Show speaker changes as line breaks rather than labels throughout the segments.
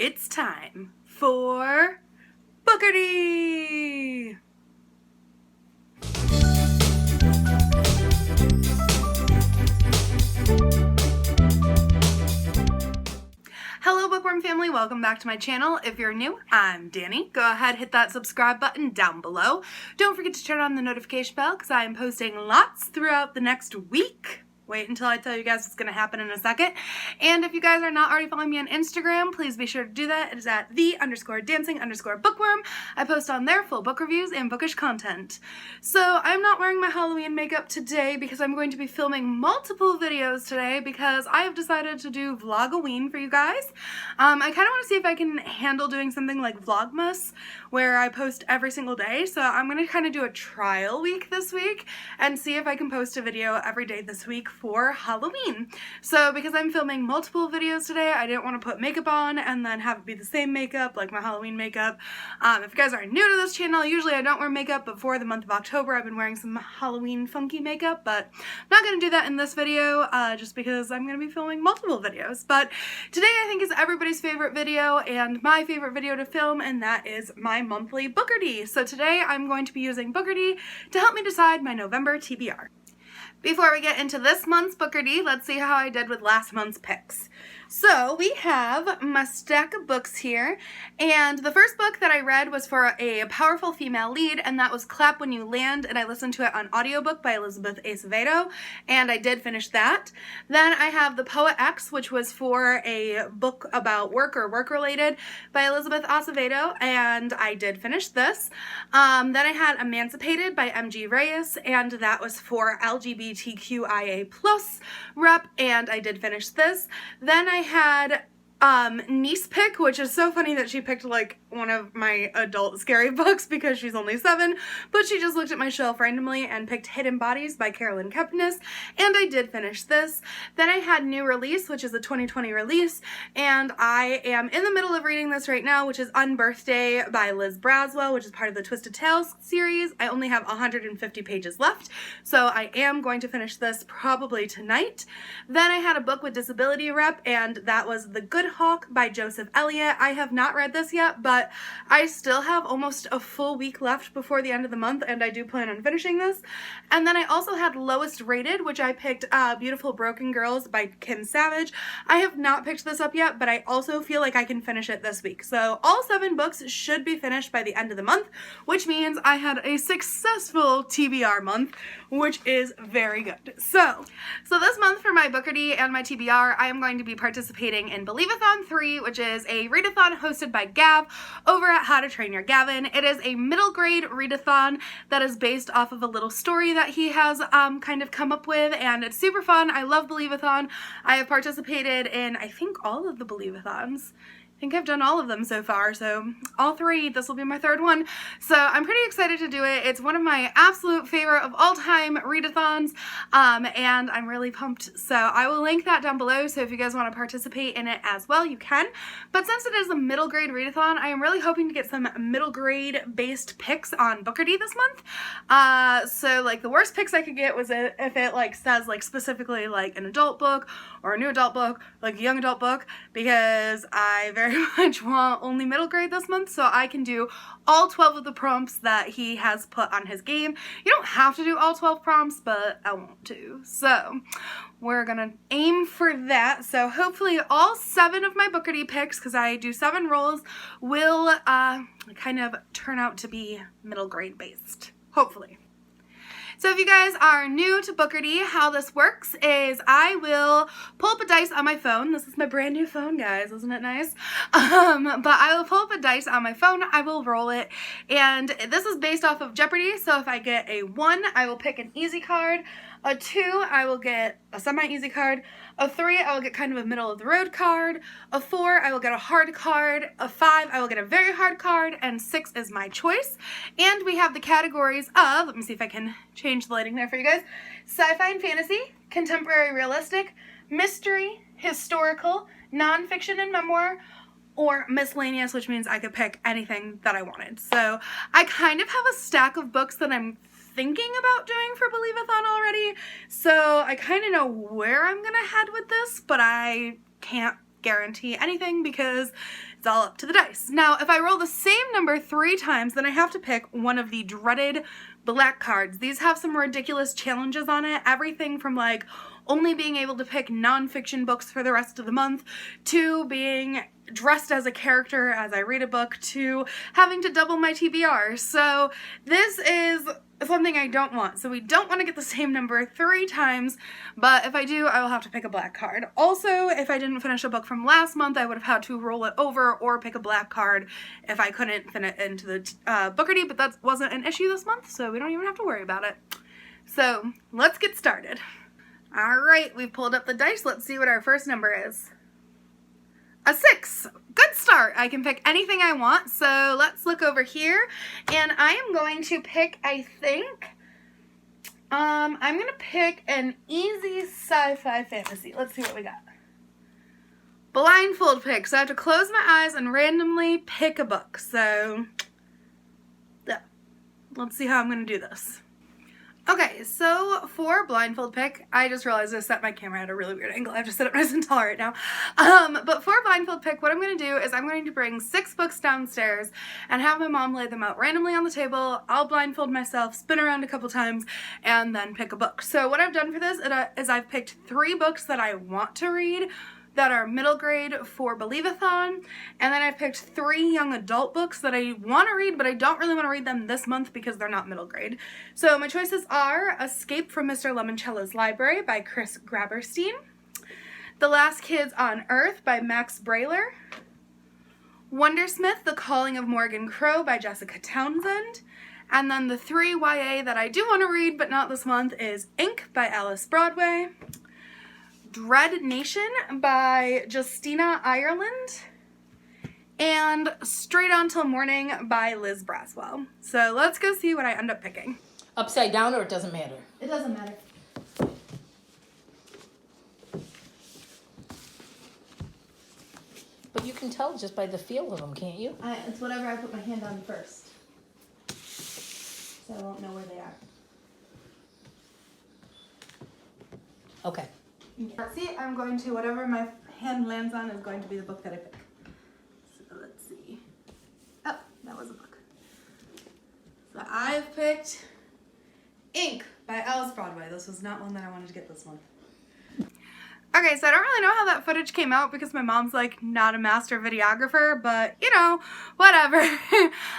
it's time for Bookardy! Hello Bookworm family, welcome back to my channel. If you're new, I'm Danny. Go ahead, hit that subscribe button down below. Don't forget to turn on the notification bell because I am posting lots throughout the next week. Wait until I tell you guys what's going to happen in a second. And if you guys are not already following me on Instagram, please be sure to do that. It is at _dancing_bookworm. I post on there full book reviews and bookish content. So I'm not wearing my Halloween makeup today because I'm going to be filming multiple videos today because I have decided to do Vlogoween for you guys. I kind of want to see if I can handle doing something like Vlogmas where I post every single day. So I'm going to kind of do a trial week this week and see if I can post a video every day this week for Halloween. So because I'm filming multiple videos today, I didn't want to put makeup on and then have it be the same makeup like my Halloween makeup. If you guys are new to this channel, usually I don't wear makeup, but for the month of October I've been wearing some Halloween funky makeup, but I'm not going to do that in this video just because I'm going to be filming multiple videos. But today I think is everybody's favorite video and my favorite video to film, and that is my monthly Bookardy. So today I'm going to be using Bookardy to help me decide my November TBR. Before we get into this month's Bookardy, let's see how I did with last month's picks. So we have my stack of books here, and the first book that I read was for a powerful female lead, and that was Clap When You Land, and I listened to it on audiobook by Elizabeth Acevedo, and I did finish that. Then I have The Poet X, which was for a book about work or work-related by Elizabeth Acevedo, and I did finish this. Then I had Emancipated by M.G. Reyes, and that was for LGBTQIA+ rep, and I did finish this. Then I had niece pick, which is so funny that she picked like one of my adult scary books because she's only 7, but she just looked at my shelf randomly and picked Hidden Bodies by Carolyn Kepnes, and I did finish this. Then I had New Release, which is a 2020 release, and I am in the middle of reading this right now, which is Unbirthday by Liz Braswell, which is part of the Twisted Tales series. I only have 150 pages left, so I am going to finish this probably tonight. Then I had a book with disability rep, and that was The Good Hawk by Joseph Elliott. I have not read this yet, but I still have almost a full week left before the end of the month, and I do plan on finishing this. And then I also had Lowest Rated, which I picked Beautiful Broken Girls by Kim Savage. I have not picked this up yet, but I also feel like I can finish it this week. So all 7 books should be finished by the end of the month, which means I had a successful TBR month, which is very good. So this month for my Bookardy and my TBR, I am going to be participating in Believe-a-thon 3, which is a readathon hosted by Gav over at How to Train Your Gavin. It is a middle grade readathon that is based off of a little story that he has kind of come up with, and it's super fun. I love Believe-a-thon. I have participated in, I think, all of the Believe-a-thons. I think I've done all of them so far, so all 3. This will be my 3rd one. So I'm pretty excited to do it. It's one of my absolute favorite of all time readathons, and I'm really pumped. So I will link that down below, so if you guys want to participate in it as well, you can. But since it is a middle grade readathon, I am really hoping to get some middle grade based picks on Bookardy this month. So like the worst picks I could get was if it like says like specifically like an adult book or a new adult book, like a young adult book, because I very much want only middle grade this month, so I can do all 12 of the prompts that he has put on his game. You don't have to do all 12 prompts, but I want to. So we're gonna aim for that. So hopefully all 7 of my Bookardy picks, because I do 7 rolls, will kind of turn out to be middle grade based. Hopefully. So if you guys are new to Bookardy, how this works is I will pull up a dice on my phone. This is my brand new phone, guys. Isn't it nice? But I will pull up a dice on my phone. I will roll it. And this is based off of Jeopardy. So if I get a 1, I will pick an easy card. A 2, I will get a semi-easy card. A 3, I will get kind of a middle-of-the-road card. A 4, I will get a hard card. A 5, I will get a very hard card. And 6 is my choice. And we have the categories of, let me see if I can change the lighting there for you guys, sci-fi and fantasy, contemporary realistic, mystery, historical, nonfiction and memoir, or miscellaneous, which means I could pick anything that I wanted. So I kind of have a stack of books that I'm thinking about doing for Believe-a-thon already, so I kind of know where I'm gonna head with this, but I can't guarantee anything because it's all up to the dice. Now, if I roll the same number 3 times, then I have to pick one of the dreaded black cards. These have some ridiculous challenges on it. Everything from like only being able to pick nonfiction books for the rest of the month, to being dressed as a character as I read a book, to having to double my TBR. So this is something I don't want. So we don't want to get the same number 3 times, but if I do, I will have to pick a black card. Also, if I didn't finish a book from last month, I would have had to roll it over or pick a black card if I couldn't fit it into the Bookardy, but that wasn't an issue this month, so we don't even have to worry about it. So let's get started. Alright, we've pulled up the dice. Let's see what our first number is. A 6. Good start. I can pick anything I want. So let's look over here. And I am going to pick, I think, I'm going to pick an easy sci-fi fantasy. Let's see what we got. Blindfold pick. So I have to close my eyes and randomly pick a book. So, yeah. Let's see how I'm going to do this. Okay, so for blindfold pick, I just realized I set my camera at a really weird angle. I have to sit up nice and tall right now. But for blindfold pick, what I'm going to do is I'm going to bring 6 books downstairs and have my mom lay them out randomly on the table. I'll blindfold myself, spin around a couple times, and then pick a book. So what I've done for this is I've picked 3 books that I want to read that are middle grade for Believe-a-thon, and then I picked 3 young adult books that I want to read, but I don't really want to read them this month because they're not middle grade. So my choices are Escape from Mr. Lemoncella's Library by Chris Graberstein, The Last Kids on Earth by Max Brailer, Wundersmith, The Calling of Morgan Crow by Jessica Townsend, and then the 3 YA that I do want to read but not this month is Ink by Alice Broadway, Dread Nation by Justina Ireland, and Straight On Till Morning by Liz Braswell. So let's go see what I end up picking.
Upside down, or it doesn't matter?
It doesn't matter.
But you can tell just by the feel of them, can't you?
It's whatever I put my hand on first. So I won't know where they are.
Okay.
See, I'm going to, whatever my hand lands on is going to be the book that I pick. So let's see. Oh, that was a book. So I've picked Ink by Alice Broadway. This was not one that I wanted to get this month. Okay, so I don't really know how that footage came out because my mom's like not a master videographer, but you know, whatever.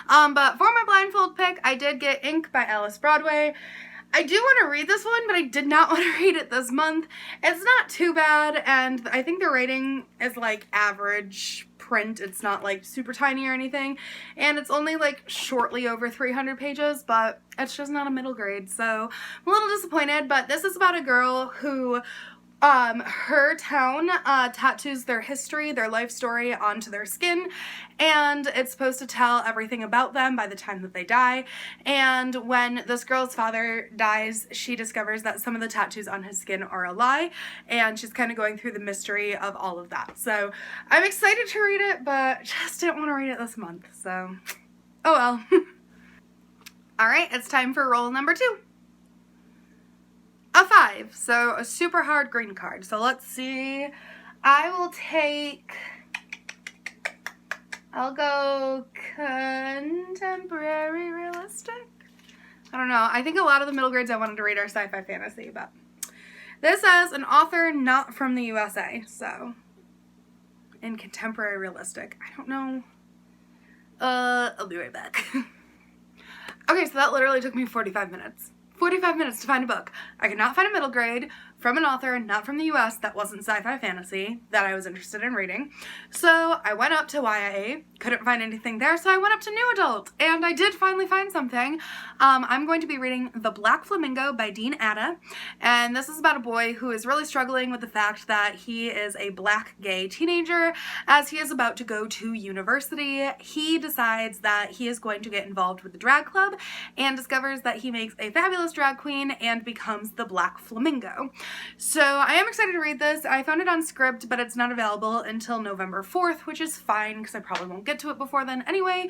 But for my blindfold pick, I did get Ink by Alice Broadway. I do want to read this one, but I did not want to read it this month. It's not too bad, and I think the rating is like average print. It's not like super tiny or anything, and it's only like shortly over 300 pages, but it's just not a middle grade, so I'm a little disappointed. But this is about a girl who her town tattoos their history, their life story onto their skin, and it's supposed to tell everything about them by the time that they die. And when this girl's father dies, she discovers that some of the tattoos on his skin are a lie, and she's kind of going through the mystery of all of that. So I'm excited to read it, but just didn't want to read it this month, so oh well. Alright, it's time for roll number 2. A 5, so a super hard green card. So let's see. I'll go contemporary realistic. I don't know. I think a lot of the middle grades I wanted to read are sci-fi fantasy, but this says an author not from the USA, so in contemporary realistic. I don't know. I'll be right back. Okay, so that literally took me 45 minutes. 45 minutes to find a book. I could not find a middle grade from an author not from the US that wasn't sci-fi fantasy that I was interested in reading. So I went up to YA, couldn't find anything there, so I went up to New Adult, and I did finally find something. I'm going to be reading The Black Flamingo by Dean Atta, and this is about a boy who is really struggling with the fact that he is a black gay teenager. As he is about to go to university, he decides that he is going to get involved with the drag club and discovers that he makes a fabulous drag queen and becomes the Black Flamingo. So I am excited to read this. I found it on Scribd, but it's not available until November 4th, which is fine because I probably won't get to it before then anyway.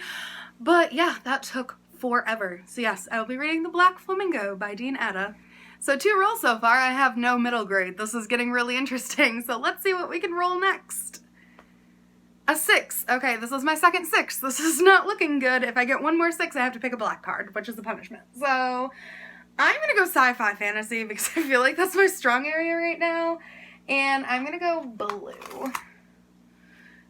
But yeah, that took forever. So yes, I will be reading The Black Flamingo by Dean Atta. So 2 rolls so far. I have no middle grade. This is getting really interesting. So let's see what we can roll next. A 6. Okay, this is my second 6. This is not looking good. If I get one more 6, I have to pick a black card, which is a punishment. So I'm going to go sci-fi fantasy because I feel like that's my strong area right now. And I'm going to go blue.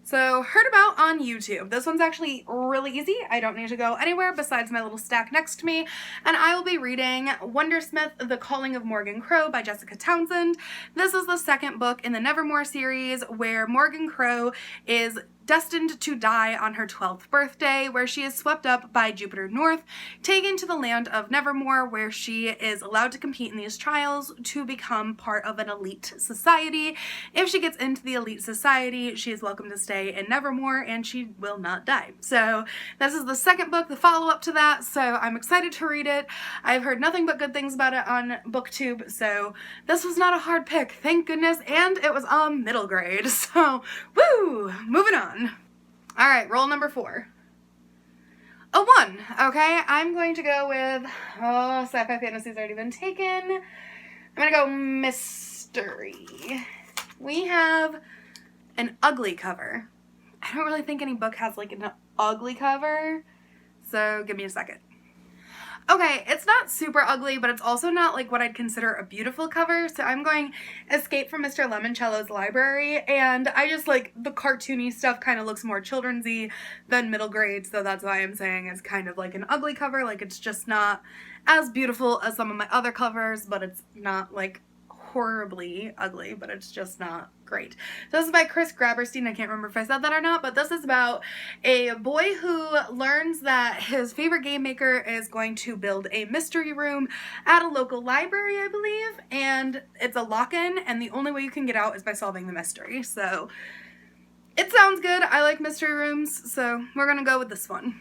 So, heard about on YouTube. This one's actually really easy. I don't need to go anywhere besides my little stack next to me. And I will be reading Wundersmith, The Calling of Morgan Crow by Jessica Townsend. This is the second book in the Nevermore series where Morgan Crow is destined to die on her 12th birthday, where she is swept up by Jupiter North, taken to the land of Nevermore, where she is allowed to compete in these trials to become part of an elite society. If she gets into the elite society, she is welcome to stay in Nevermore, and she will not die. So this is the second book, the follow-up to that, so I'm excited to read it. I've heard nothing but good things about it on BookTube, so this was not a hard pick, thank goodness, and it was middle grade, so woo! Moving on. Alright, roll number 4. A 1. Okay, I'm going to go with, sci-fi fantasy's already been taken. I'm going to go mystery. We have an ugly cover. I don't really think any book has like an ugly cover, so give me a second. Okay, it's not super ugly, but it's also not like what I'd consider a beautiful cover, so I'm going Escape from Mr. Lemoncello's Library, and I just like the cartoony stuff kind of looks more children's-y than middle grade, so that's why I'm saying it's kind of like an ugly cover. Like, it's just not as beautiful as some of my other covers, but it's not like horribly ugly, but it's just not great. So this is by Chris Graberstein. I can't remember if I said that or not, but this is about a boy who learns that his favorite game maker is going to build a mystery room at a local library, I believe, and it's a lock-in, and the only way you can get out is by solving the mystery. So it sounds good. I like mystery rooms, so we're gonna go with this one.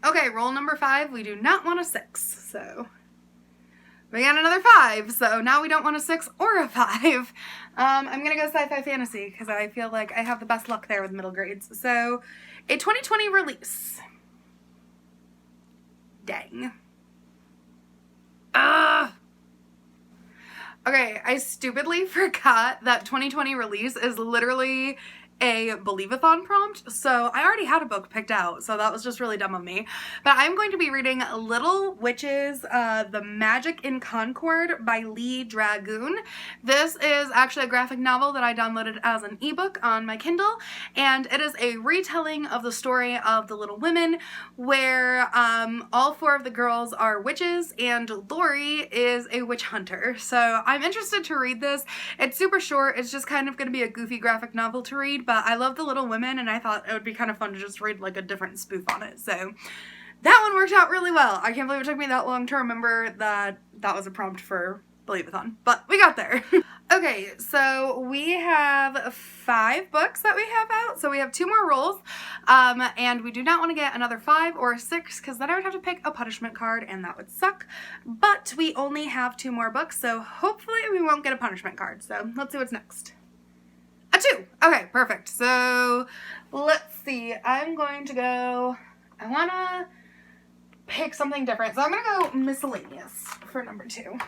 Okay, roll number 5. We do not want a 6, so we got another 5, so now we don't want a 6 or a 5. I'm gonna go sci-fi fantasy because I feel like I have the best luck there with middle grades. So, a 2020 release. Dang. Okay, I stupidly forgot that 2020 release is literally a Believe-a-thon prompt, so I already had a book picked out, so that was just really dumb of me. But I'm going to be reading Little Witches, The Magic in Concord by Lee Dragoon. This is actually a graphic novel that I downloaded as an ebook on my Kindle, and it is a retelling of the story of the Little Women, where all 4 of the girls are witches, and Lori is a witch hunter. So I'm interested to read this. It's super short. It's just kind of going to be a goofy graphic novel to read, but I love the Little Women, and I thought it would be kind of fun to just read like a different spoof on it. So that one worked out really well. I can't believe it took me that long to remember that that was a prompt for Believe-a-thon, but we got there. Okay, so we have 5 books that we have out, so we have 2 more rolls, and we do not want to get another 5 or a 6 because then I would have to pick a punishment card and that would suck, but we only have 2 more books, so hopefully we won't get a punishment card. So let's see what's next. A 2. Okay, perfect. So let's see. I'm going to go, I want to pick something different. So I'm going to go miscellaneous for number 2.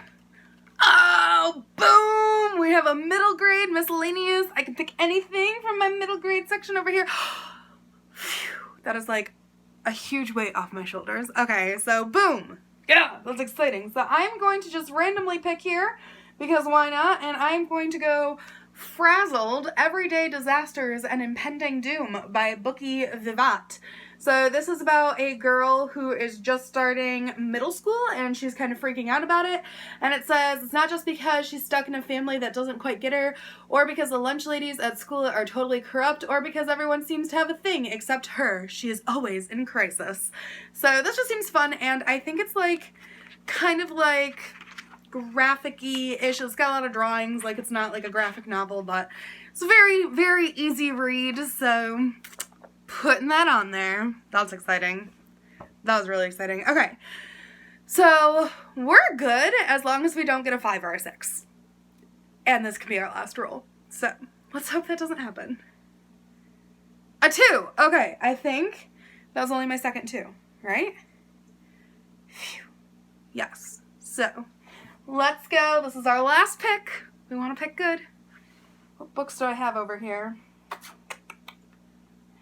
Oh, boom! We have a middle grade miscellaneous. I can pick anything from my middle grade section over here. Phew, that is like a huge weight off my shoulders. Okay, so boom. Yeah, that's exciting. So I'm going to just randomly pick here because why not? And I'm going to go Frazzled, Everyday Disasters and Impending Doom by Bookie Vivat. So this is about a girl who is just starting middle school and she's kind of freaking out about it. And it says it's not just because she's stuck in a family that doesn't quite get her, or because the lunch ladies at school are totally corrupt, or because everyone seems to have a thing except her. She is always in crisis. So this just seems fun, and I think it's like kind of like graphic-y-ish. It's got a lot of drawings, like it's not like a graphic novel, but it's a very, very easy read, so putting that on there. That's exciting. That was really exciting. Okay, so we're good as long as we don't get a 5 or a 6. And this could be our last roll. So let's hope that doesn't happen. A 2. Okay, I think that was only my second 2, right? Phew. Yes. So let's go. This is our last pick. We want to pick good. What books do I have over here?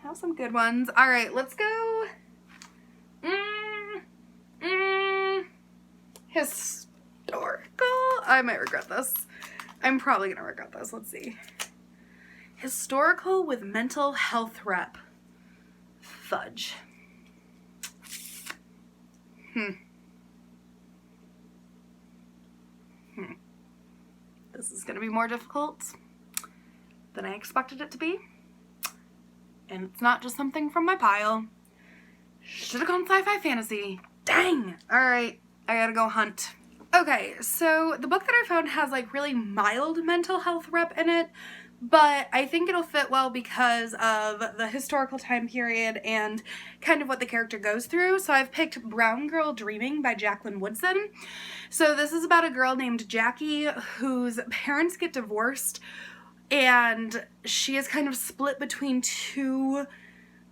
have some good ones. All right, let's go. Historical. I might regret this. I'm probably gonna regret this. Let's see. Historical with mental health rep. Fudge. This is gonna be more difficult than I expected it to be. And it's not just something from my pile. Should have gone sci-fi fantasy. Dang! Alright, I gotta go hunt. Okay, so the book that I found has like really mild mental health rep in it, but I think it'll fit well because of the historical time period and kind of what the character goes through. So I've picked Brown Girl Dreaming by Jacqueline Woodson. So this is about a girl named Jackie whose parents get divorced, and she is kind of split between two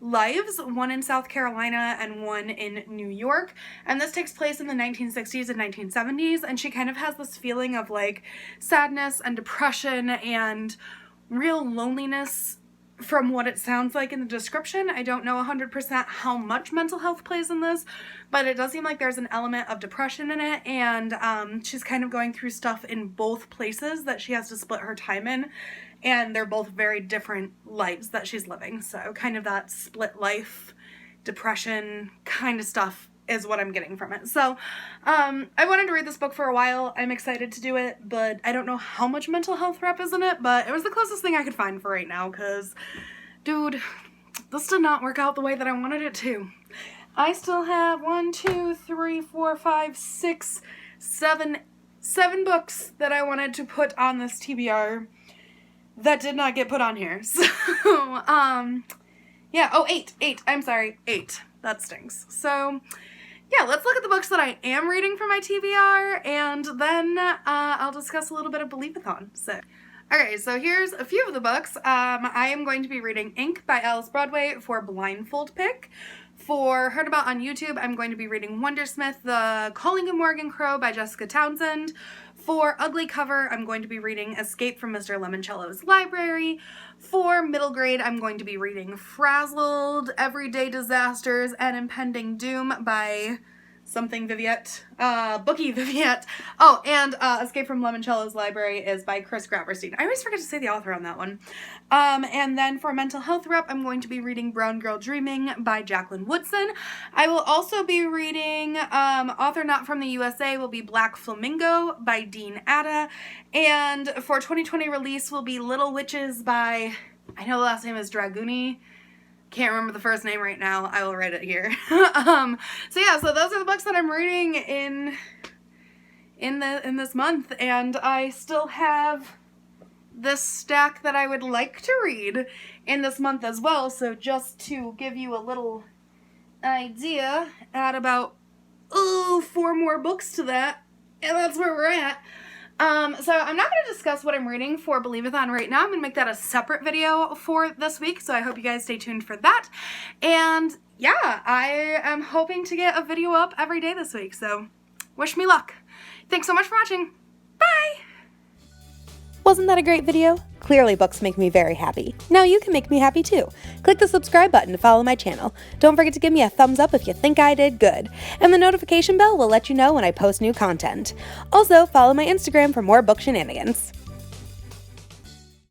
lives, one in South Carolina and one in New York, and this takes place in the 1960s and 1970s, and she kind of has this feeling of like sadness and depression and real loneliness from what it sounds like in the description. I don't know 100% how much mental health plays in this, but it does seem like there's an element of depression in it, and she's kind of going through stuff in both places that she has to split her time in, and they're both very different lives that she's living. So kind of that split life, depression kind of stuff is what I'm getting from it. So I wanted to read this book for a while. I'm excited to do it, but I don't know how much mental health rep is in it, but it was the closest thing I could find for right now because, dude, this did not work out the way that I wanted it to. I still have 7 books that I wanted to put on this TBR that did not get put on here. So, yeah, oh, 8, I'm sorry, 8. That stinks. So, yeah, let's look at the books that I am reading for my TBR, and then I'll discuss a little bit of Believathon. So, okay, so here's a few of the books. I am going to be reading Ink by Alice Broadway for blindfold pick. For Heard About on YouTube, I'm going to be reading Wundersmith, The Calling of Morgan Crow by Jessica Townsend. For Ugly Cover, I'm going to be reading Escape from Mr. Lemoncello's Library. For middle grade, I'm going to be reading Frazzled, Everyday Disasters, and Impending Doom by something Viviette, Bookie Viviette. Oh, and Escape from Lemoncello's Library is by Chris Graberstein. I always forget to say the author on that one. And then for mental health rep, I'm going to be reading Brown Girl Dreaming by Jacqueline Woodson. I will also be reading, author not from the USA will be Black Flamingo by Dean Atta. And for 2020 release will be Little Witches by, I know the last name is Dragooni. Can't remember the first name right now. I will write it here. So yeah, so those are the books that I'm reading in this month, and I still have this stack that I would like to read in this month as well. So just to give you a little idea, add about 4 more books to that, and that's where we're at. So I'm not going to discuss what I'm reading for Believathon right now. I'm going to make that a separate video for this week, so I hope you guys stay tuned for that. And yeah, I am hoping to get a video up every day this week, so wish me luck. Thanks so much for watching. Bye!
Wasn't that a great video? Clearly books make me very happy. Now you can make me happy too. Click the subscribe button to follow my channel. Don't forget to give me a thumbs up if you think I did good. And the notification bell will let you know when I post new content. Also, follow my Instagram for more book shenanigans.